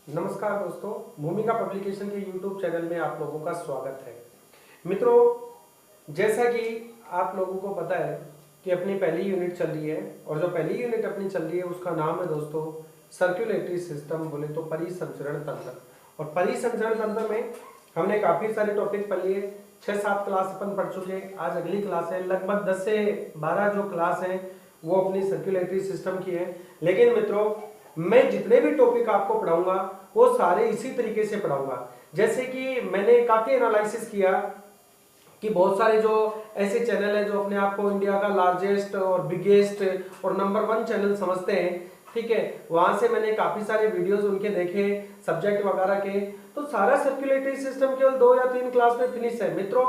नमस्कार दोस्तों, भूमिका पब्लिकेशन के YouTube चैनल में आप लोगों का स्वागत है। मित्रों, जैसा कि आप लोगों को पता है कि अपनी पहली यूनिट चल रही है और जो पहली यूनिट अपनी चल रही है उसका नाम है दोस्तों सर्कुलेटरी सिस्टम, बोले तो परिसंचरण तंत्र। और परिसंचरण तंत्र में हमने काफ़ी सारे टॉपिक पढ़ लिए, 6-7 क्लास अपन पढ़ चुके हैं। आज अगली क्लास है, लगभग 10 से 12 जो क्लास हैं वो अपनी सर्कुलेटरी सिस्टम की है। लेकिन मित्रों, मैं जितने भी टॉपिक आपको पढ़ाऊंगा वो सारे इसी तरीके से पढ़ाऊंगा। जैसे कि मैंने काफी एनालिसिस किया कि बहुत सारे जो ऐसे चैनल हैं जो अपने आप को इंडिया का लार्जेस्ट और बिगेस्ट और नंबर 1 चैनल समझते हैं, ठीक है, वहां से मैंने काफी सारे वीडियोस उनके देखे सब्जेक्ट वगैरह के। तो सारा सर्कुलेटरी सिस्टम केवल 2 या 3 क्लास में फिनिश है। मित्रों,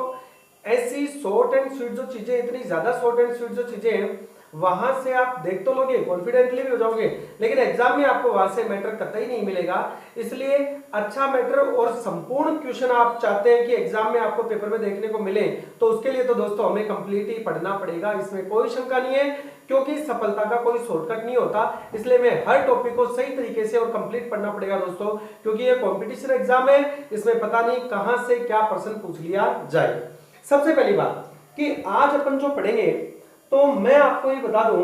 ऐसी शॉर्ट एंड स्वीट जो चीजें, इतनी ज्यादा शॉर्ट एंड स्वीट जो चीजें हैं, वहां से आप देख तो लोगे, कॉन्फिडेंटली भी हो जाओगे, लेकिन एग्जाम में आपको वहां से मैटर कतई नहीं मिलेगा। इसलिए अच्छा मैटर और संपूर्ण क्वेश्चन आप चाहते हैं कि एग्जाम में आपको पेपर में देखने को मिले, तो उसके लिए तो दोस्तों हमें कंप्लीट ही पढ़ना पड़ेगा, इसमें कोई शंका नहीं है, क्योंकि सफलता का कोई शॉर्टकट नहीं होता। इसलिए मैं हर टॉपिक को सही तरीके से और कंप्लीट पढ़ना पड़ेगा दोस्तों, क्योंकि ये कॉम्पिटिशन एग्जाम है, इसमें पता नहीं कहां से क्या प्रश्न पूछ लिया जाए। सबसे पहली बात कि आज अपन जो पढ़ेंगे, तो मैं आपको ये बता दूं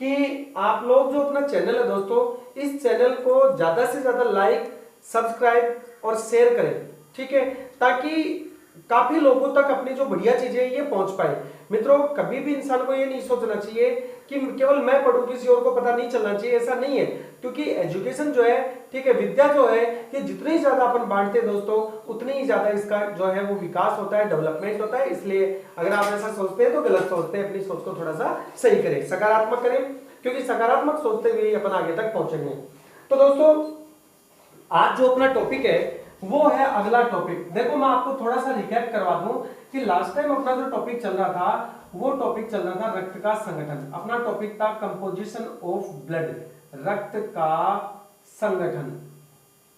कि आप लोग जो अपना चैनल है दोस्तों, इस चैनल को ज्यादा से ज्यादा लाइक, सब्सक्राइब और शेयर करें, ठीक है, ताकि काफी लोगों तक अपनी जो बढ़िया चीजें ये पहुंच पाए। मित्रों, कभी भी इंसान को ये नहीं सोचना चाहिए कि केवल मैं पढ़ूं, किसी और को पता नहीं चलना चाहिए, ऐसा नहीं है। क्योंकि एजुकेशन जो है, ठीक है, विद्या जो है, कि जितनी ज्यादा अपन बांटते हैं दोस्तों, उतनी ही ज्यादा इसका जो है वो विकास होता है, डेवलपमेंट होता है। इसलिए अगर आप ऐसा सोचते हैं तो गलत सोचते हैं, अपनी सोच को थोड़ा सा सही करें, सकारात्मक करें, क्योंकि सकारात्मक सोचते हुए अपन आगे तक पहुंचेंगे। तो दोस्तों, आज जो अपना टॉपिक है वो है अगला टॉपिक। देखो, मैं आपको थोड़ा सा रिकैप करवा दूं कि लास्ट टाइम अपना जो टॉपिक चल रहा था वो टॉपिक चल रहा था रक्त का संगठन। अपना टॉपिक था कंपोजिशन ऑफ ब्लड, रक्त का संगठन।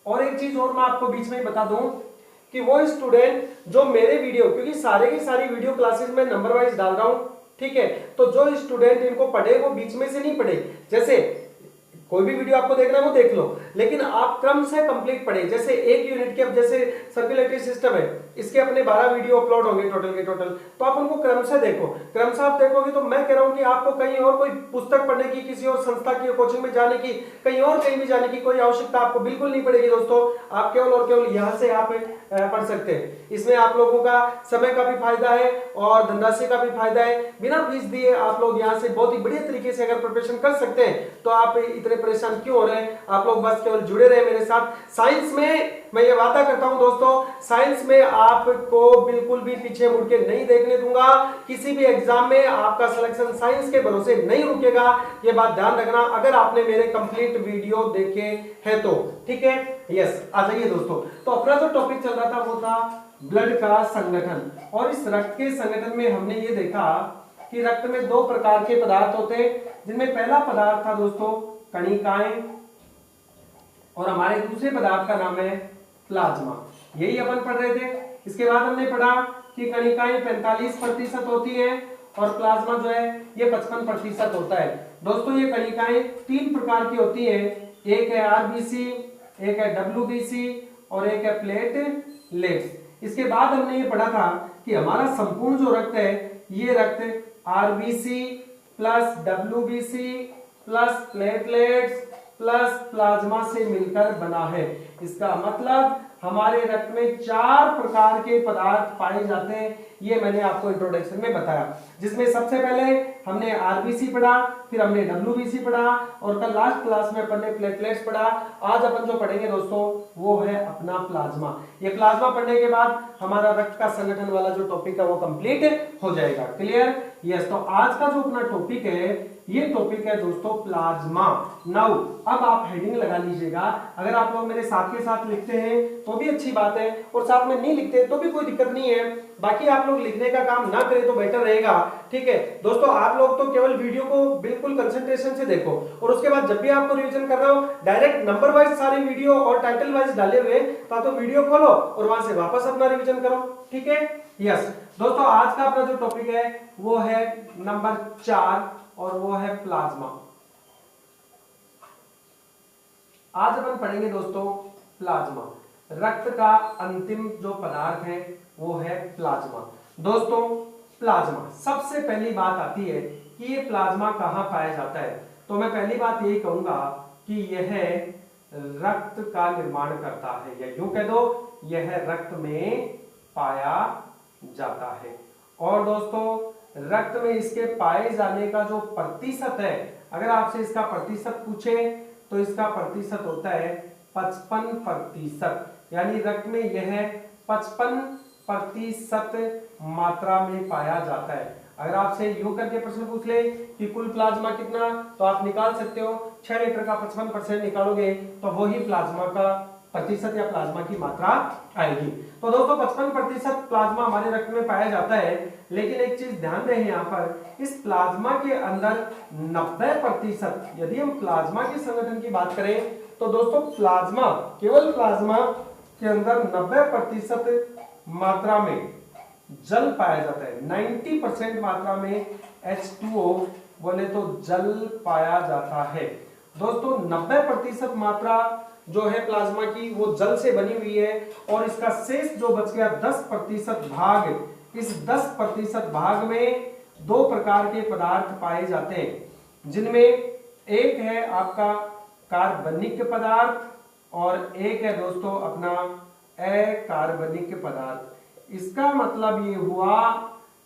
और एक चीज और मैं आपको बीच में ही बता दूं कि वो स्टूडेंट जो मेरे वीडियो, क्योंकि सारे की सारी वीडियो क्लासेस में नंबर वाइज डाल रहा हूं, ठीक है, तो जो स्टूडेंट इनको पढ़े वो बीच में से नहीं पढ़े। जैसे कोई भी वीडियो आपको देखना है वो देख लो, लेकिन आप क्रम से कंप्लीट पढ़े। जैसे एक यूनिट के, अब जैसे सर्कुलेटरी सिस्टम है, इसके अपने 12 वीडियो अपलोड होंगे टोटल के टोटल, तो आप उनको क्रम से देखो। क्रम से आप देखोगे तो मैं कह रहा हूं कि आपको कहीं और कोई पुस्तक पढ़ने की, किसी और संस्था की कोचिंग में जाने की, कहीं और कहीं भी जाने की कोई आवश्यकता आपको बिल्कुल नहीं पड़ेगी दोस्तों। आप केवल और केवल यहां से आप पढ़ सकते हैं। इसमें आप लोगों का समय का भी फायदा है और धनराशि का भी फायदा है। बिना फीस दिए आप लोग यहाँ से बहुत ही बढ़िया तरीके से अगर प्रिपरेशन कर सकते हैं, तो आप इतने परेशान क्यों हो रहे हैं? आप लोग बस केवल जुड़े रहे मेरे साथ। साइंस में मैं ये वादा करता हूं दोस्तों, साइंस में आपको बिल्कुल भी पीछे मुड़ के नहीं देखने दूंगा। किसी भी एग्जाम में आपका सिलेक्शन साइंस के भरोसे नहीं रुकेगा, ये बात ध्यान रखना, अगर आपने मेरे कंप्लीट वीडियो देखे हैं तो, ठीक है। यस, आ जाइए दोस्तों। तो अपना जो टॉपिक चल रहा था वो था ब्लड का संगठन। और इस रक्त के संगठन में हमने ये देखा कि रक्त में 2 प्रकार के पदार्थ होते हैं, जिनमें पहला पदार्थ था दोस्तों कणिकाएं, और हमारे दूसरे पदार्थ का नाम है प्लाज्मा। यही अपन पढ़ रहे थे। इसके बाद हमने पढ़ा कि कणिकाएं 45% होती है और प्लाज्मा जो है ये 55% होता है। दोस्तों, ये कणिकाएं 3 प्रकार की होती है, एक है आरबीसी, एक है डब्ल्यूबीसी और एक है प्लेटलेट्स। इसके बाद हमने ये पढ़ा था कि हमारा संपूर्ण जो रक्त है, ये रक्त RBC plus WBC plus platelets plus plasma से मिलकर बना है। इसका मतलब हमारे रक्त में 4 प्रकार के पदार्थ पाए जाते हैं। ये मैंने आपको इंट्रोडक्शन में बताया, जिसमें सबसे पहले हमने आरबीसी पढ़ा, फिर हमने डब्ल्यूबीसी पढ़ा और कल लास्ट क्लास में अपन ने प्लेटलेट्स पढ़ा। आज अपन जो पढ़ेंगे दोस्तों वो है अपना प्लाज्मा। ये प्लाज्मा पढ़ने के बाद हमारा रक्त का संगठन वाला जो टॉपिक है वो कंप्लीट हो जाएगा। क्लियर? यस। तो आज का जो अपना टॉपिक है, ये टॉपिक है दोस्तों प्लाज्मा। नाउ अब आप हेडिंग लगा लीजिएगा। अगर आप लोग मेरे साथ के साथ लिखते हैं तो भी अच्छी बात है, और साथ में नहीं लिखते तो भी कोई दिक्कत नहीं है। बाकी आप लोग लिखने का काम ना करें तो बेटर रहेगा, ठीक है दोस्तों। आप लोग तो केवल वीडियो को बिल्कुल कंसंट्रेशन से देखो, और उसके बाद जब भी आपको रिवीजन करना हो, डायरेक्ट नंबर वाइज सारे वीडियो और टाइटल वाइज डाले हुए तो वीडियो खोलो और वहां से वापस अपना रिवीजन करो, ठीक है। यस दोस्तों, आज का अपना जो टॉपिक है वो है नंबर 4 और वो है प्लाज्मा। आज अपन पढ़ेंगे दोस्तों प्लाज्मा। रक्त का अंतिम जो पदार्थ है वो है प्लाज्मा। दोस्तों प्लाज्मा, सबसे पहली बात आती है कि ये प्लाज्मा कहाँ पाया जाता है, तो मैं पहली बात यही कहूंगा कि यह रक्त का निर्माण करता है, या यूं कह दो यह रक्त में पाया जाता है। और दोस्तों रक्त में इसके पाए जाने का जो प्रतिशत है, अगर आपसे इसका प्रतिशत पूछे तो इसका प्रतिशत होता है 55%, यानी रक्त में यह 55% मात्रा में पाया जाता है। अगर आपसे यूं करके प्रश्न पूछ ले कि कुल प्लाज्मा कितना, तो आप निकाल सकते हो 6 लीटर का 55% निकालोगे तो वही प्लाज्मा का प्रतिशत या प्लाज्मा की मात्रा आएगी। तो दोस्तों 55% प्लाज्मा हमारे रक्त में पाया जाता है, लेकिन एक चीज ध्यान रहे यहाँ पर, इस प्लाज्मा के अंदर 90%, यदि हम प्लाज्मा के संगठन की बात करें तो दोस्तों प्लाज्मा, केवल प्लाज्मा के अंदर 90% मात्रा में जल पाया जाता है। 90% मात्रा में H2O बोले तो जल पाया जाता है। दोस्तों 90% मात्रा जो है प्लाज्मा की वो जल से बनी हुई है, और इसका शेष जो बच गया 10% भाग, इस 10% भाग में दो प्रकार के पदार्थ पाए जाते हैं, जिनमें एक है आपका कार्बनिक पदार्थ और एक है दोस्तों अपना अकार्बनिक पदार्थ। इसका मतलब ये हुआ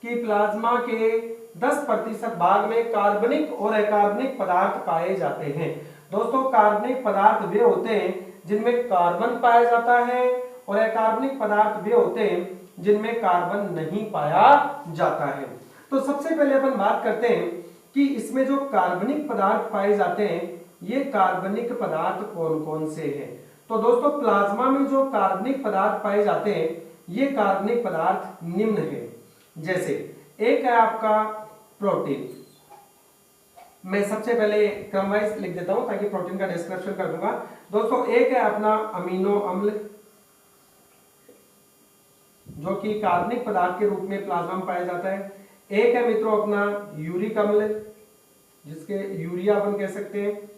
कि प्लाज्मा के 10% भाग में कार्बनिक और अकार्बनिक पदार्थ पाए जाते हैं। दोस्तों कार्बनिक पदार्थ वे होते हैं जिनमें कार्बन पाया जाता है, और अकार्बनिक पदार्थ वे होते हैं जिनमें कार्बन नहीं पाया जाता है। तो सबसे पहले अपन बात करते हैं कि इसमें जो कार्बनिक पदार्थ पाए जाते हैं, ये कार्बनिक पदार्थ कौन कौन से हैं। तो दोस्तों प्लाज्मा में जो कार्बनिक पदार्थ पाए जाते हैं, ये कार्बनिक पदार्थ निम्न है। जैसे एक है आपका प्रोटीन, मैं सबसे पहले क्रम वाइज लिख देता हूं ताकि प्रोटीन का डिस्क्रिप्शन कर दूंगा। दोस्तों एक है अपना अमीनो अम्ल, जो कि कार्बनिक पदार्थ के रूप में प्लाज्मा में पाया जाता है। एक है मित्रों अपना यूरिक अम्ल, जिसके यूरिया अपन कह सकते हैं,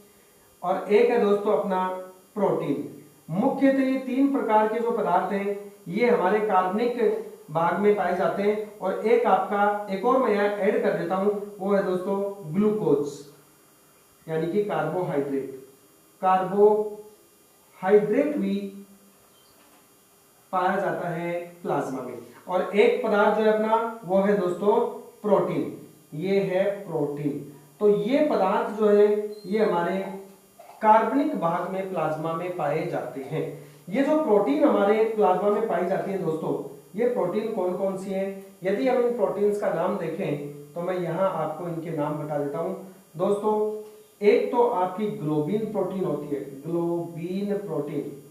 और एक है दोस्तों अपना प्रोटीन। मुख्यतः ये तीन प्रकार के जो पदार्थ हैं ये हमारे कार्बनिक भाग में पाए जाते हैं, और एक आपका एक और मैं यहाँ ऐड कर देता हूं, वो है दोस्तों ग्लूकोज, यानी कि कार्बोहाइड्रेट। कार्बोहाइड्रेट भी पाया जाता है प्लाज्मा में। और एक पदार्थ जो है अपना वो है दोस्तों प्रोटीन, ये है प्रोटीन। तो ये पदार्थ जो है ये हमारे कार्बनिक भाग में प्लाज्मा में पाए जाते हैं। ये जो प्रोटीन हमारे प्लाज्मा में पाई जाती है दोस्तों, ये प्रोटीन कौन कौन सी हैं, यदि हम इन प्रोटीन्स का नाम देखें तो मैं यहाँ आपको इनके नाम बता देता हूँ। दोस्तों एक तो आपकी ग्लोबिन प्रोटीन होती है, ग्लोबिन प्रोटीन।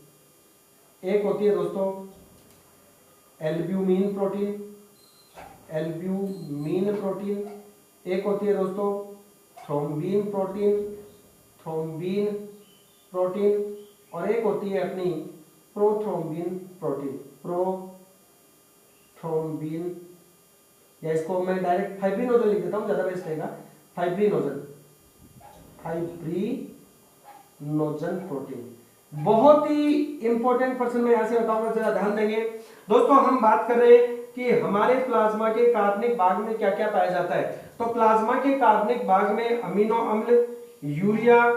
एक होती है दोस्तों एल्ब्यूमिन प्रोटीन, एल्ब्यूमिन प्रोटीन। एक होती है दोस्तों थ्रोम्बिन प्रोटीन, थ्रोम्बिन प्रोटीन। और एक होती है अपनी प्रोथ्रोम्बिन प्रोटीन, प्रोथ्रोम्बिन, या इसको मैं डायरेक्ट फाइब्रिनोजन लिख देता हूं, ज्यादा बेस्ट रहेगा। Fibrinogen, fibrinogen protein. बहुत ही इंपॉर्टेंट पर्सन मैं यहां से बताऊंगा, जरा ध्यान देंगे। दोस्तों हम बात कर रहे हैं कि हमारे प्लाज्मा के कार्बनिक भाग में क्या क्या पाया जाता है। तो प्लाज्मा के कार्बनिक भाग में अमीनो अम्ल, यूरिया,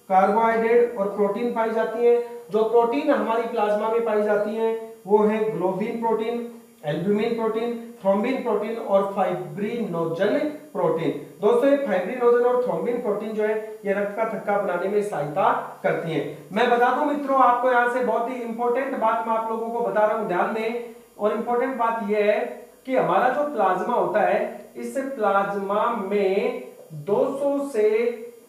कार्बोहाइड्रेट और प्रोटीन पाई जाती है। जो प्रोटीन हमारी प्लाज्मा में पाई जाती हैं वो है globin protein, albumin protein, thrombin protein और फाइब्रिनोजन प्रोटीन। दोस्तों ये फाइब्रिनोजन और थ्रोम्बिन प्रोटीन जो है ये रक्त का थक्का बनाने में सहायता करती हैं। मैं बता दूं मित्रों आपको यहाँ से बहुत ही इंपॉर्टेंट बात मैं आप लोगों को बता रहा हूँ, ध्यान दें। और इंपॉर्टेंट बात यह है कि हमारा जो प्लाज्मा होता है, इस प्लाज्मा में 200 से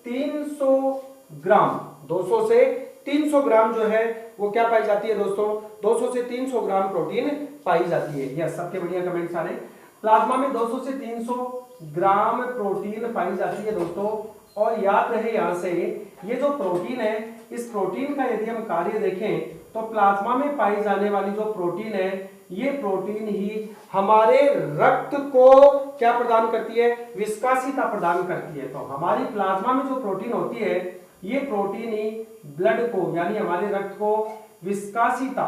300 ग्राम, 200 से 300 ग्राम जो है वो क्या पाई जाती है दोस्तों, 200 से 300 ग्राम प्रोटीन पाई जाती है। यस, सबके बढ़िया कमेंट्स आ रहे हैं। प्लाज्मा में 200 से 300 ग्राम प्रोटीन पाई जाती है दोस्तों। और याद रहे यहाँ से, ये जो प्रोटीन है, इस प्रोटीन का यदि हम कार्य देखें तो प्लाज्मा में पाई जाने वाली जो प्रोटीन है, ये प्रोटीन ही हमारे रक्त को क्या प्रदान करती है, विस्कासिता प्रदान करती है। तो हमारी प्लाज्मा में जो प्रोटीन होती है, ये प्रोटीन ही ब्लड को, यानी हमारे रक्त को विस्कासिता,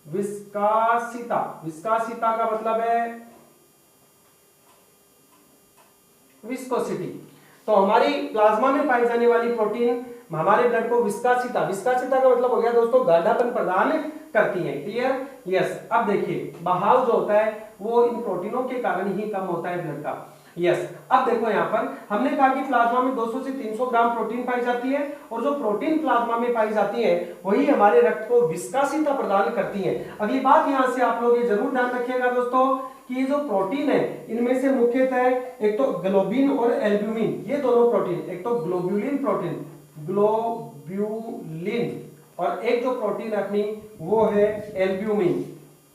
विस्कासिता, विस्कासिता का मतलब है विस्कोसिटी। तो हमारी प्लाज्मा में पाई जाने वाली प्रोटीन हमारे ब्लड को विस्कासिता, विस्कासिता का मतलब हो गया दोस्तों गाढ़ापन प्रदान करती है। क्लियर? यस। अब देखिए बहाव जो होता है वो इन प्रोटीनों के कारण ही कम होता है ब्लड का। यस। अब देखो यहाँ पर हमने कहा कि प्लाज्मा में 200 से 300 ग्राम प्रोटीन पाई जाती है और जो प्रोटीन प्लाज्मा में पाई जाती है वही हमारे रक्त को विस्कासिता प्रदान करती है। अगली बात यहाँ से आप लोग ये जरूर ध्यान रखिएगा दोस्तों कि ये जो प्रोटीन है इनमें से मुख्यतः एक तो ग्लोबिन और एल्ब्यूमिन, ये दोनों प्रोटीन, एक तो ग्लोब्यूलिन प्रोटीन, ग्लोब्यूलिन, और एक जो प्रोटीन है अपनी वो है एल्ब्यूमिन,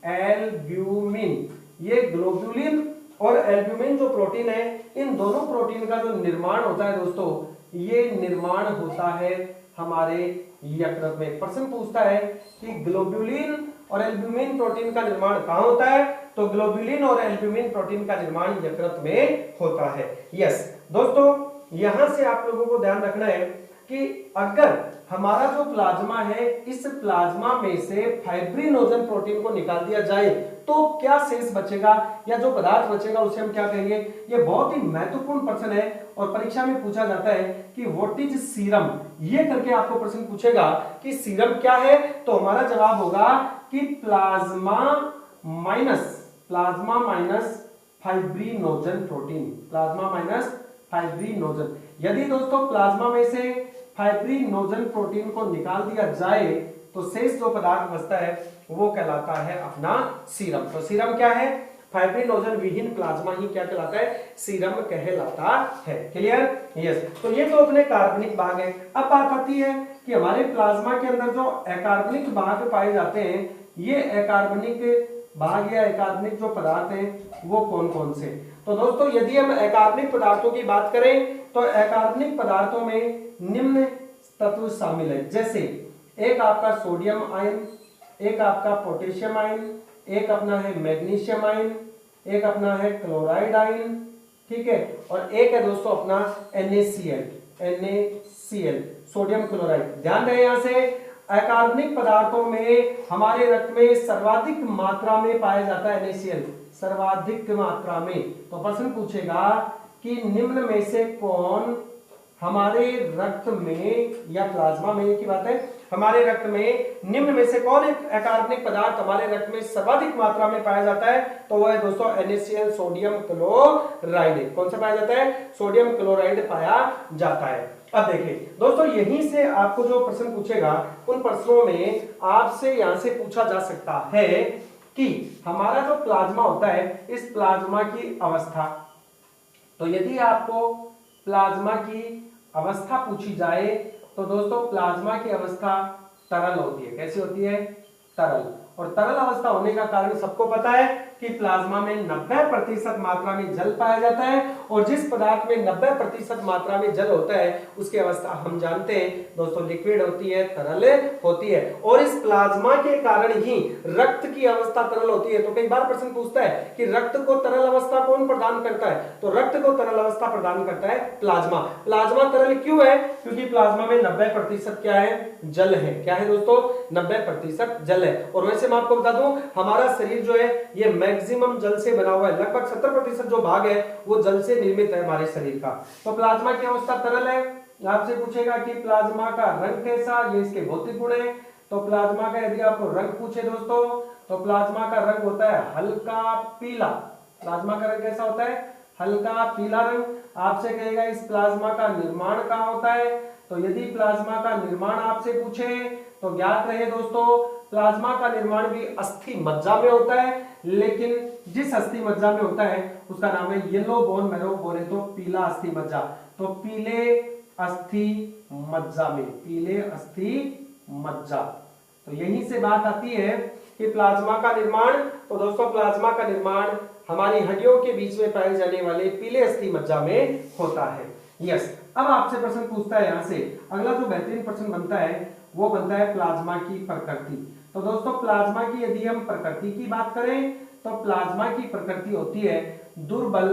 एल्ब्यूमिन। ये ग्लोब्यूलिन और एल्ब्यूमिन जो प्रोटीन है इन दोनों प्रोटीन का जो निर्माण होता है दोस्तों, ये निर्माण होता है हमारे यकृत में। प्रश्न पूछता है कि ग्लोब्यूलिन और एल्ब्यूमिन प्रोटीन का निर्माण कहाँ होता है, तो ग्लोब्यूलिन और एल्ब्यूमिन प्रोटीन का निर्माण यकृत में होता है। यस दोस्तों, यहां से आप लोगों को ध्यान रखना है कि अगर हमारा जो प्लाज्मा है इस प्लाज्मा में से फाइब्रिनोजन प्रोटीन को निकाल दिया जाए तो क्या शेष बचेगा या जो पदार्थ बचेगा उसे हम क्या कहेंगे। ये बहुत ही महत्वपूर्ण प्रश्न है और परीक्षा में पूछा जाता है कि व्हाट इज सीरम, ये करके आपको प्रश्न पूछेगा कि सीरम क्या है, तो हमारा जवाब होगा कि plasma minus fibrinogen protein, plasma minus fibrinogen. यदि दोस्तों प्लाज्मा में से फाइब्रिनोजन प्रोटीन को निकाल दिया जाए तो शेष जो पदार्थ बचता है वो कहलाता है अपना सीरम। तो सीरम क्या है, फाइब्रिनोजन विहीन प्लाज्मा ही क्या कहलाता है, सीरम कहलाता है। क्लियर? यस। तो ये तो अपने कार्बनिक भाग है। अब बात आती है कि हमारे प्लाज्मा के अंदर जो अकार्बनिक भाग पाए जाते हैं, ये अकार्बनिक भाग या अकार्बनिक जो पदार्थ हैं वो कौन कौन से। तो दोस्तों यदि हम अकार्बनिक पदार्थों की बात करें तो अकार्बनिक पदार्थों में निम्न तत्व शामिल है, जैसे एक आपका सोडियम आयन, एक आपका पोटेशियम आयन, एक अपना है मैग्नीशियम आयन, एक अपना है क्लोराइड आयन, ठीक है, और एक है दोस्तों अपना NaCl, सोडियम क्लोराइड। ध्यान रहे यहां से अकार्बनिक पदार्थों में हमारे रक्त में सर्वाधिक मात्रा में पाया जाता है NaCl, सर्वाधिक मात्रा में। तो प्रश्न पूछेगा कि निम्न में से कौन हमारे रक्त में या प्लाज्मा में की बात है, हमारे रक्त में निम्न में से कौन एक अकार्बनिक पदार्थ हमारे रक्त में सर्वाधिक मात्रा में पाया जाता है, तो वह है दोस्तों NaCl, सोडियम क्लोराइड। कौन सा पाया जाता है, सोडियम क्लोराइड पाया जाता है। अब देखिए दोस्तों यहीं से आपको जो प्रश्न पूछेगा उन प्रश्नों में आपसे यहां से पूछा जा सकता है कि हमारा जो प्लाज्मा होता है इस प्लाज्मा की अवस्था, तो यदि आपको प्लाज्मा की अवस्था पूछी जाए तो दोस्तों प्लाज्मा की अवस्था तरल होती है। कैसी होती है, तरल। और तरल अवस्था होने का कारण सबको पता है कि प्लाज्मा में 90% मात्रा में जल पाया जाता है और जिस पदार्थ में 90% मात्रा में जल होता है उसकी अवस्था हम जानते हैं दोस्तों लिक्विड होती है, तरल होती है। और इस प्लाज्मा के कारण ही रक्त की अवस्था तरल होती है। तो कई बार प्रश्न पूछता है कि रक्त को तरल अवस्था कौन प्रदान करता है, तो रक्त को तरल अवस्था प्रदान करता है प्लाज्मा। प्लाज्मा तरल क्यों है, क्योंकि प्लाज्मा में 90% क्या है, जल है। क्या है दोस्तों, 90% जल है। और वैसे मैं आपको बता दूं हमारा शरीर जो है ये मैक्सिमम जल से बना हुआ है, लगभग 70% जो भाग है वो जल से निर्मित है हमारे शरीर का। तो प्लाज्मा की अवस्था तरल है। आपसे पूछेगा कि प्लाज्मा का रंग कैसा, ये इसके भौतिक गुण है। तो प्लाज्मा का यदि आपको रंग पूछे दोस्तों तो प्लाज्मा का रंग होता है हल्का पीला। प्लाज्मा का रंग कैसा होता है, हल्का पीला रंग। आपसे कहेगा इस प्लाज्मा का निर्माण कहाँ होता है, तो यदि प्लाज्मा का निर्माण आपसे पूछे तो ज्ञात रहे दोस्तों प्लाज्मा का निर्माण भी अस्थि मज्जा में होता है, लेकिन जिस अस्थि मज्जा में होता है उसका नाम है येलो बोन मैरो, बोले तो पीला अस्थि मज्जा। तो पीले अस्थि मज्जा में, पीले अस्थि मज्जा। तो यहीं से बात आती है कि प्लाज्मा का निर्माण, तो दोस्तों प्लाज्मा का निर्माण हमारी हड्डियों के बीच में पाए जाने वाले पीले अस्थि मज्जा में होता है। यस। अब आपसे प्रश्न पूछता है यहां से अगला जो बेहतरीन प्रश्न बनता है वो बनता है प्लाज्मा की प्रकृति। तो दोस्तों प्लाज्मा की यदि हम प्रकृति की बात करें तो प्लाज्मा की प्रकृति होती है दुर्बल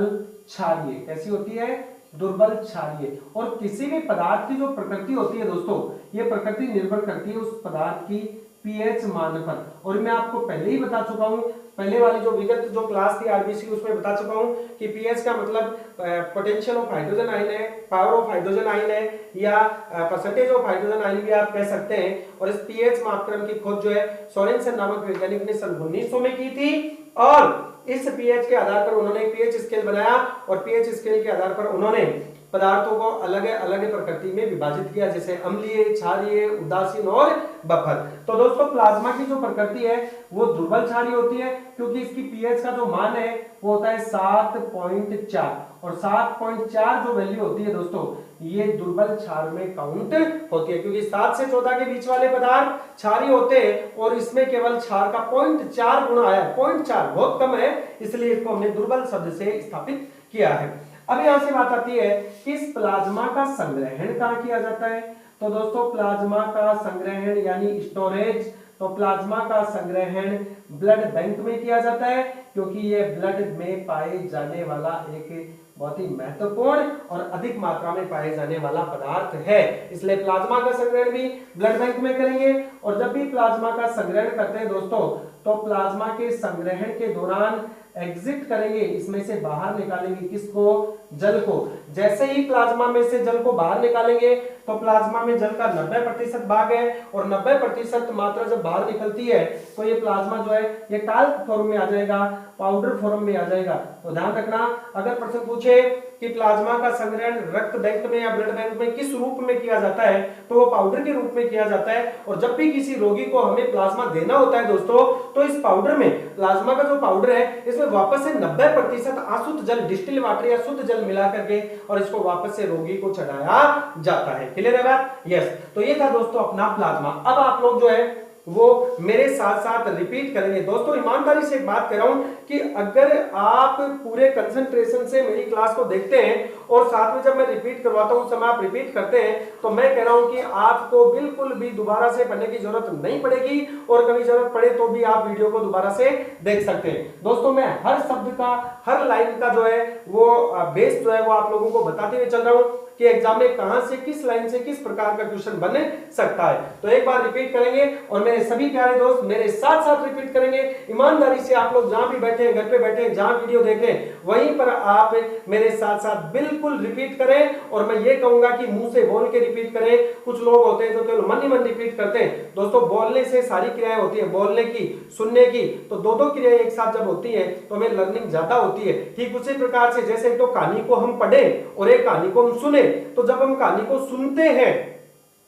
क्षारीय। कैसी होती है, दुर्बल क्षारीय। और किसी भी पदार्थ की जो प्रकृति होती है दोस्तों ये प्रकृति निर्भर करती है उस पदार्थ की पीएच मान पर। और मैं आपको पहले ही बता चुका हूं, पहले वाली जो विगत जो क्लास थी आरबीसी उसमें बता चुका हूं कि पीएच का मतलब पोटेंशियल ऑफ हाइड्रोजन आयन है, पावर ऑफ हाइड्रोजन आयन है, या परसेंटेज ऑफ हाइड्रोजन आयन भी आप कह सकते हैं। और इस पीएच मापक्रम की खोज जो है सोरेनसन नामक वैज्ञानिक ने सन 1900 में की थी। और इस पीएच के आधार पर उन्होंने पीएच स्केल बनाया और पीएच स्केल के आधार पर उन्होंने पदार्थों को अलग अलग प्रकृति में विभाजित किया, जैसे अम्लीय, क्षारीय, उदासीन और बफर। तो दोस्तों प्लाज्मा की जो प्रकृति है वो दुर्बल क्षारीय होती है, क्योंकि इसकी पीएच का जो मान है वो होता है 7.4 और 7.4 जो वैल्यू होती है दोस्तों ये दुर्बल क्षार में काउंट होती है, क्योंकि 7 से 14 के बीच वाले पदार्थ क्षारीय होते हैं और इसमें केवल क्षार का 0.4 गुना आया, 0.4 बहुत कम है, इसलिए इसको हमने दुर्बल शब्द से स्थापित किया है। अब यहां से बात आती है कि इस प्लाज्मा का संग्रहण कहां किया जाता है। तो दोस्तों प्लाज्मा का संग्रहण यानी स्टोरेज, तो प्लाज्मा का संग्रहण ब्लड बैंक में किया जाता है, क्योंकि यह ब्लड में पाए जाने वाला एक बहुत ही महत्वपूर्ण और अधिक मात्रा में पाए जाने वाला पदार्थ है, इसलिए प्लाज्मा का संग्रहण भी ब्लड बैंक में करेंगे। और जब भी प्लाज्मा का संग्रहण करते हैं दोस्तों तो प्लाज्मा के संग्रहण के दौरान एग्जिट करेंगे, इसमें से बाहर निकालेंगे किसको, जल को। जैसे ही प्लाज्मा में से जल को बाहर निकालेंगे तो प्लाज्मा में जल का 90% भाग है और 90% मात्रा जब बाहर निकलती है तो ये प्लाज्मा जो है ये टाल्क फॉर्म में आ जाएगा, पाउडर फॉर्म में आ जाएगा। तो ध्यान रखना, अगर प्रश्न पूछे कि प्लाज्मा का संग्रहण रक्त बैंक में या ब्लड बैंक में किस रूप में किया जाता है तो वो पाउडर के रूप में किया जाता है। और जब भी किसी रोगी को हमें प्लाज्मा देना होता है दोस्तों तो इस पाउडर में, प्लाज्मा का जो पाउडर है इसमें वापस से 90% अशुद्ध जल, डिस्टिल वाटर या शुद्ध जल मिला करके और इसको वापस से रोगी को चढ़ाया जाता है। क्लियर है बात? यस। तो ये था दोस्तों अपना प्लाज्मा। अब आप लोग जो है वो मेरे साथ साथ रिपीट करेंगे। दोस्तों ईमानदारी से एक बात कर रहा हूं कि अगर आप पूरे कंसंट्रेशन से मेरी क्लास को देखते हैं और साथ में जब मैं रिपीट करवाता हूं उस समय आप रिपीट करते हैं तो मैं कह रहा हूं कि आपको बिल्कुल भी दोबारा से पढ़ने की जरूरत नहीं पड़ेगी और कभी जरूरत पड़े तो भी आप वीडियो को दोबारा से देख सकते हैं। दोस्तों मैं हर शब्द का, हर लाइन का जो है वो बेस जो है वो आप लोगों को बताते हुए चल रहा हूं कि एग्जाम में कहां से, किस लाइन से किस प्रकार का क्वेश्चन बन सकता है। तो एक बार रिपीट करेंगे और मेरे सभी प्यारे दोस्त मेरे साथ साथ रिपीट करेंगे। ईमानदारी से आप लोग जहां भी बैठे हैं, घर पे बैठे हैं, जहां वीडियो देख रहे हैं वहीं पर आप मेरे साथ साथ बिल्कुल रिपीट करें। और मैं ये कहूंगा कि मुंह से बोल के रिपीट करें। कुछ लोग होते हैं जो केवल मन ही मन रिपीट करते हैं। दोस्तों बोलने से सारी क्रियाएं होती है, बोलने की, सुनने की, तो दो क्रियाएं एक साथ जब होती है तो हमें लर्निंग ज्यादा होती है। ठीक उसी प्रकार से जैसे एक तो कहानी को हम पढ़े और एक कहानी को हम सुने, तो जब हम कहानी को सुनते हैं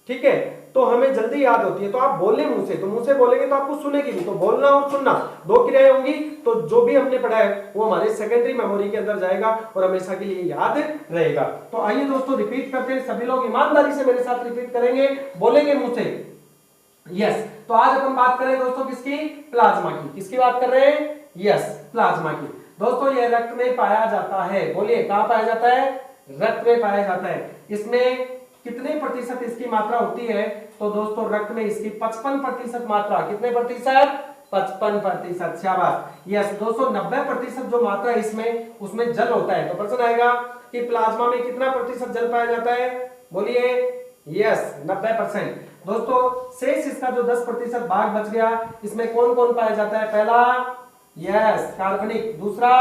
ठीक है तो हमें जल्दी याद होती है। तो आप बोले मुंह से, तो मुंह से बोलेंगे तो आपको सुनेगी भी। तो बोलना और सुनना दो क्रियाएं होंगी, तो जो भी हमने पढ़ा है वो हमारे सेकेंडरी मेमोरी के अंदर जाएगा और हमेशा के लिए याद रहेगा। तो आइए दोस्तों रिपीट करते हैं। सभी लोग ईमानदारी से मेरे साथ रिपीट करेंगे, बोलेंगे मुंह से। यस। तो आज अपन बात करें दोस्तों किसकी, प्लाज्मा की। किसकी बात कर रहे हैं? यस, प्लाज्मा की। दोस्तों ये रक्त में पाया जाता है, बोलिए कहां पाया जाता है? रक्त में पाया जाता है। इसमें कितने प्रतिशत इसकी मात्रा होती है? तो दोस्तों रक्त में इसकी 55% मात्रा। कितने प्रतिशत? 55%। शाबाश। यस दोस्तों 90% जो मात्रा इसमें उसमें जल होता है। तो प्रश्न आएगा कि प्लाज्मा में कितना प्रतिशत जल पाया जाता है? बोलिए यस 90%। दोस्तों शेष इसका जो 10% भाग बच गया इसमें कौन कौन पाया जाता है? पहला यस कार्बनिक, दूसरा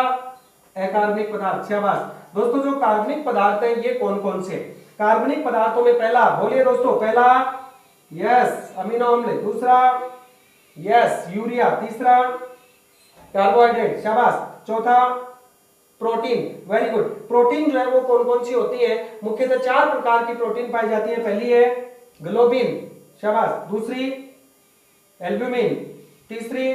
अकार्बनिक पदार्थ। शाबाश। दोस्तों जो कार्बनिक पदार्थ है ये कौन कौन से? कार्बनिक पदार्थों में पहला, बोलिए दोस्तों, पहला यस अमीनो अम्ल, दूसरा यस यूरिया, तीसरा कार्बोहाइड्रेट, शाबाश, चौथा प्रोटीन। Very good. प्रोटीन जो है वो कौन कौन सी होती है? मुख्यतः 4 प्रकार की प्रोटीन पाई जाती है। पहली है ग्लोबिन, शाबाश, दूसरी एल्ब्यूमिन, तीसरी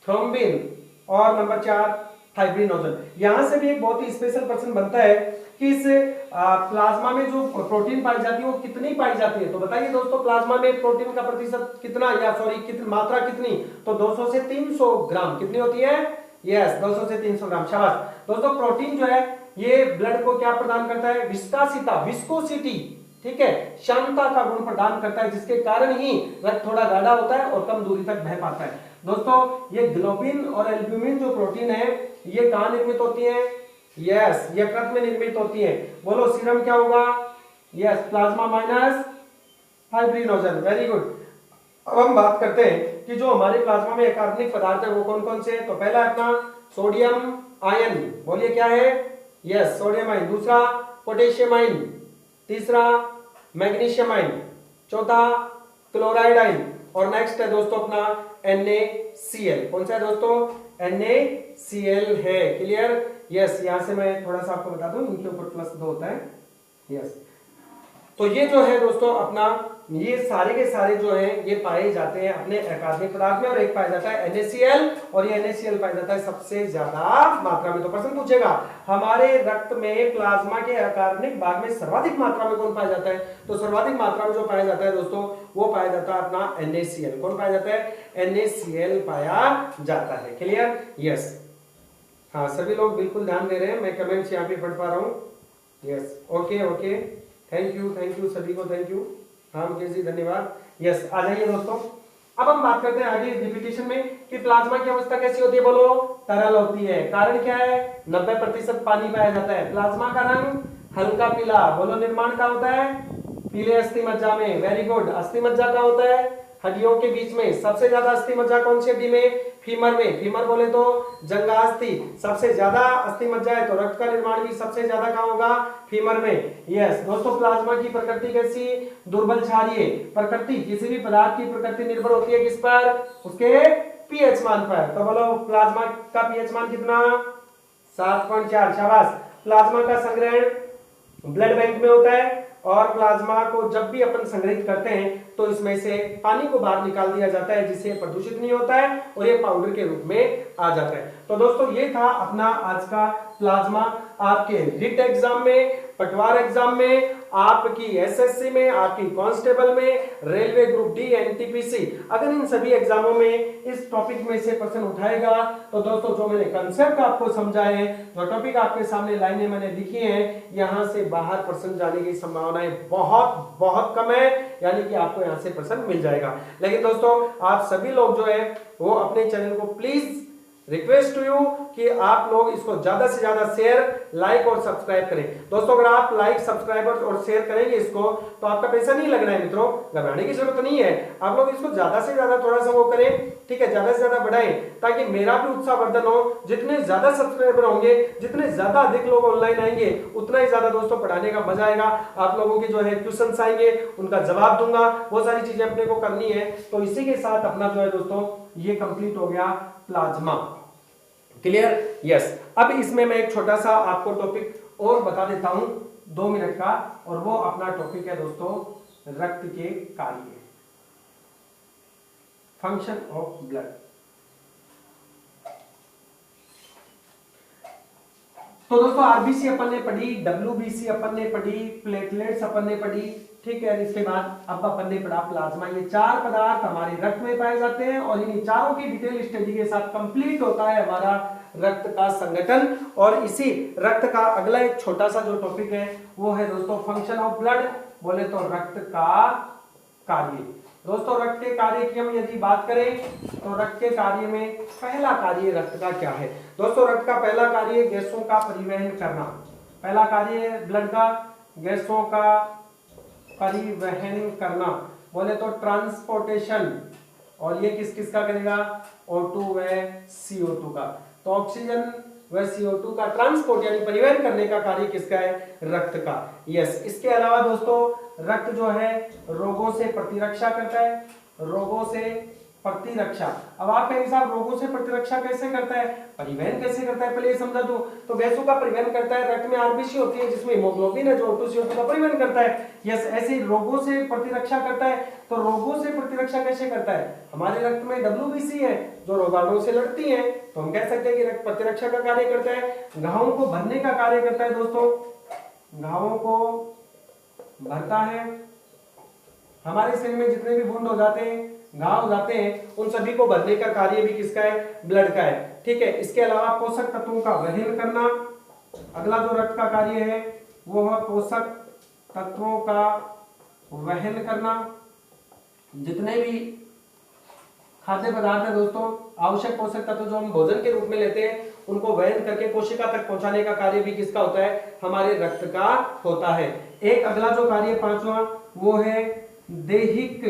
थ्रोम्बिन और नंबर 4 फाइब्रिनोजन। यहां से भी एक बहुत ही स्पेशल प्रश्न बनता है कि इस प्लाज्मा में जो प्रोटीन पाई जाती है वो कितनी पाई जाती है? तो बताइए दोस्तों प्लाज्मा में प्रोटीन का प्रतिशत कितना, या सॉरी कितनी मात्रा कितनी? तो 200 से 300 ग्राम। कितनी होती है? यस 200 से 300 ग्राम। शाबाश। दोस्तों प्रोटीन जो है ये ब्लड को क्या प्रदान करता है? विस्कासिता, विस्कोसिटी, ठीक है, शांता का गुण प्रदान करता है, जिसके कारण ही रक्त थोड़ा गाढ़ा होता है और कम दूरी तक बह पाता है। दोस्तों ये ग्लोबिन और एल्ब्यूमिन जो प्रोटीन है ये कहां निर्मित होती है? यस यकृत में निर्मित होती है। बोलो सीरम क्या होगा? Yes plasma minus fibrinogen. Very good. अब हम बात करते हैं कि जो हमारे प्लाज्मा में अकार्बनिक पदार्थ है वो कौन कौन से हैं। तो पहला अपना सोडियम आयन, बोलिए क्या है, यस सोडियम आयन। दूसरा पोटेशियम आयन, तीसरा मैग्नीशियम आयन, चौथा क्लोराइड आयन, और नेक्स्ट है दोस्तों अपना NaCl। कौन सा है दोस्तों, NaCl है। Clear, yes. यहां से मैं थोड़ा सा आपको बता दूं, इनके ऊपर +2 होता है, यस। तो ये जो है दोस्तों अपना, ये सारे के सारे जो हैं ये पाए जाते हैं अपने अकार्बनिक पदार्थ में, और एक पाया जाता है NaCl, और ये NaCl पाया जाता है सबसे ज्यादा मात्रा में। तो प्रश्न पूछेगा हमारे रक्त में प्लाज्मा के अकार्बनिक भाग में सर्वाधिक मात्रा में कौन पाया जाता है। तो सर्वाधिक मात्रा में जो पाया जाता है दोस्तों वो पाया जाता है अपना NaCl। कौन पाया जाता है, NaCl पाया जाता है। Clear, yes. हाँ, सभी लोग बिल्कुल ध्यान दे रहे हैं, मैं कमेंट्स यहाँ पे पढ़ पा रहा हूँ, yes. Okay okay, thank you सभी को, थैंक यू। हाँ मुकेश जी धन्यवाद, यस। आ जाइए दोस्तों, अब हम बात करते हैं आगे रिपीटेशन में कि प्लाज्मा की अवस्था कैसी होती है, बोलो तरल होती है। कारण क्या है, 90% पानी पाया जाता है। प्लाज्मा का रंग हल्का पीला, बोलो निर्माण का होता है पीले अस्थि मज्जा में, वेरी गुड। अस्थि मज्जा का होता है हड्डियों के बीच में। सबसे ज्यादा अस्थि मज्जा कौन सी हड्डी में, फीमर में। फीमर बोले तो जंघास्थि, सबसे ज्यादा अस्थि मज्जा है, तो रक्त का निर्माण भी सबसे ज्यादा कहां होगा, फीमर में, यस। दोस्तों प्लाज्मा की प्रकृति कैसी, दुर्बल क्षारीय प्रकृति। किसी भी पदार्थ की प्रकृति निर्भर होती है किस पर, उसके पीएच मान पर। तो बोलो प्लाज्मा का पीएच मान कितना, 7.4, शाबाश। प्लाज्मा का संग्रहण ब्लड बैंक में होता है, और प्लाज्मा को जब भी अपन संग्रहित करते हैं तो इसमें से पानी को बाहर निकाल दिया जाता है, जिससे प्रदूषित नहीं होता है और ये पाउडर के रूप में आ जाता है। तो दोस्तों ये था अपना आज का प्लाज्मा। आपके रिट एग्जाम में, पटवार एग्जाम में, आपकी एसएससी में, आपकी कांस्टेबल में, रेलवे ग्रुप डी, एनटीपीसी, अगर इन सभी एग्जामों में इस टॉपिक में से प्रश्न उठाएगा तो दोस्तों जो मैंने कंसेप्ट आपको समझाए, जो टॉपिक आपके सामने लाइनें मैंने लिखी हैं, यहां से बाहर प्रश्न जाने की संभावनाएं बहुत बहुत कम है, यानी कि आपको यहां से प्रश्न मिल जाएगा। लेकिन दोस्तों आप सभी लोग जो है वो अपने चैनल को प्लीज रिक्वेस्ट टू यू कि आप लोग इसको ज्यादा से ज्यादा शेयर, लाइक और सब्सक्राइब करें। दोस्तों अगर आप लाइक, सब्सक्राइबर और शेयर करेंगे इसको तो आपका पैसा नहीं लगना है मित्रों, घबराने की जरूरत नहीं है। आप लोग इसको ज्यादा से ज्यादा थोड़ा सा वो करें, ठीक है, ज्यादा से ज्यादा बढ़ाएं ताकि मेरा भी उत्साहवर्धन हो। जितने ज्यादा सब्सक्राइबर होंगे, जितने ज्यादा अधिक लोग ऑनलाइन आएंगे, उतना ही ज्यादा दोस्तों पढ़ाने का मजा आएगा। आप लोगों के जो है क्वेश्चंस आएंगे, उनका जवाब दूंगा, वो सारी चीजें अपने को करनी है। तो इसी के साथ अपना जो है दोस्तों ये कंप्लीट हो गया प्लाज्मा। Clear, yes. अब इसमें मैं एक छोटा सा आपको टॉपिक और बता देता हूं 2 मिनट का, और वो अपना टॉपिक है दोस्तों रक्त के कार्य, फंक्शन ऑफ ब्लड। तो दोस्तों आरबीसी अपन ने पढ़ी, डब्ल्यूबीसी अपन ने पढ़ी, प्लेटलेट्स अपन ने पढ़ी, ठीक है। इसके बाद अब अपन ने पढ़ा प्लाज्मा। ये 4 पदार्थ हमारे रक्त में पाए जाते हैं, और इन चारों की डिटेल स्टडी के साथ कंप्लीट होता है हमारा रक्त का संगठन। और इसी रक्त का अगला एक छोटा सा जो टॉपिक है वो है दोस्तों फंक्शन ऑफ ब्लड, बोले तो रक्त का कार्य। दोस्तों रक्त के कार्य की हम यदि बात करें तो रक्त के कार्य में पहला कार्य रक्त का क्या है। दोस्तों रक्त का पहला कार्य गैसों का परिवहन करना। पहला कार्य ब्लड का गैसों का परिवहन करना, बोले तो ट्रांसपोर्टेशन। और ये किस किस का करेगा, O2 व CO2 का। तो ऑक्सीजन व CO2 का ट्रांसपोर्ट यानी परिवहन करने का कार्य किसका है, रक्त का, यस। इसके अलावा दोस्तों रक्त जो है रोगों से प्रतिरक्षा करता है, रोगों से प्रतिरक्षा। अब आप कहेंगे साहब रोगों से प्रतिरक्षा कैसे करता है, परिवहन कैसे करता है, पहले ये समझा दो। तो गैसों का परिवहन करता है, रक्त में आरबीसी होती है जिसमें हीमोग्लोबिन है जो O2 CO2 का परिवहन करता है, यस। ऐसे रोगों से प्रतिरक्षा करता है। तो रोगों से प्रतिरक्षा कैसे करता है, हमारे रक्त में डब्ल्यूबीसी है जो रोगाणुओं से लड़ती है, तो हम कह सकते हैं कि रक्त प्रतिरक्षा का कार्य करता है। घावों को भरने का कार्य करता है दोस्तों, घावों को भरता है। हमारे शरीर में जितने भी वुंड हो जाते हैं, घाव हो जाते हैं, उन सभी को भरने का कार्य भी किसका है, ब्लड का है, ठीक है। इसके अलावा पोषक तत्वों का वहन करना, अगला जो रक्त का कार्य है वो है पोषक तत्वों का वहन करना। जितने भी खाद्य पदार्थ है दोस्तों, आवश्यक पोषक तत्व जो हम भोजन के रूप में लेते हैं, उनको वहन करके कोशिका तक पहुंचाने का कार्य भी किसका होता है, हमारे रक्त का होता है। एक अगला जो कार्य 5वां वो है दैहिक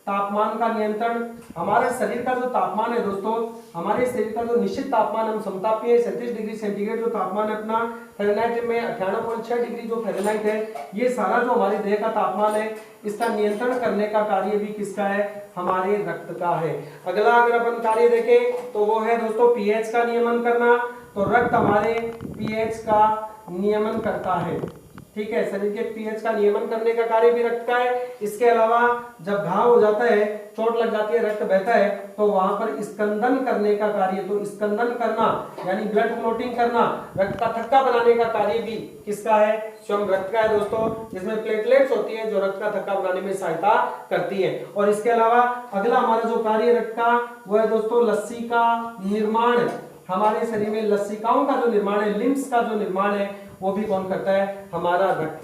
तापमान का नियंत्रण। हमारे शरीर का जो तापमान है दोस्तों, हमारे शरीर का जो निश्चित तापमान हम समतापीय 37 डिग्री सेंटीग्रेड जो तापमान है अपना, फ़ारेनहाइट में 98.6 डिग्री जो फ़ारेनहाइट है, ये सारा जो हमारे देह का तापमान है, इसका नियंत्रण करने का कार्य भी किसका है? हमारे रक्त का है। अगला अगर अपन कार्य देखें तो वो है दोस्तों पीएच का नियमन करना। तो रक्त हमारे पीएच का नियमन करता है, ठीक है, शरीर के पीएच का नियमन करने का कार्य भी रक्त का है। इसके अलावा जब घाव हो जाता है, चोट लग जाती है, रक्त बहता है, तो वहां पर स्कंदन करने का कार्य, तो स्कंदन करना यानी ब्लड क्लोटिंग करना, रक्त का थक्का बनाने का कार्य भी किसका है? स्वयं रक्त का है दोस्तों, जिसमें प्लेटलेट्स होती है जो रक्त का थक्का बनाने में सहायता करती है। और इसके अलावा अगला हमारा जो कार्य रक्त का वो है दोस्तों लस्सी का निर्माण। हमारे शरीर में लसिकाओं का जो निर्माण है, लिम्स का जो निर्माण है, वो भी कौन करता है? हमारा रक्त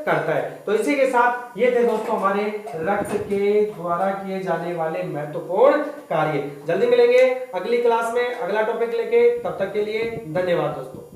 करता है। तो इसी के साथ ये थे दोस्तों हमारे रक्त के द्वारा किए जाने वाले महत्वपूर्ण कार्य। जल्दी मिलेंगे अगली क्लास में अगला टॉपिक लेके, तब तक के लिए धन्यवाद दोस्तों।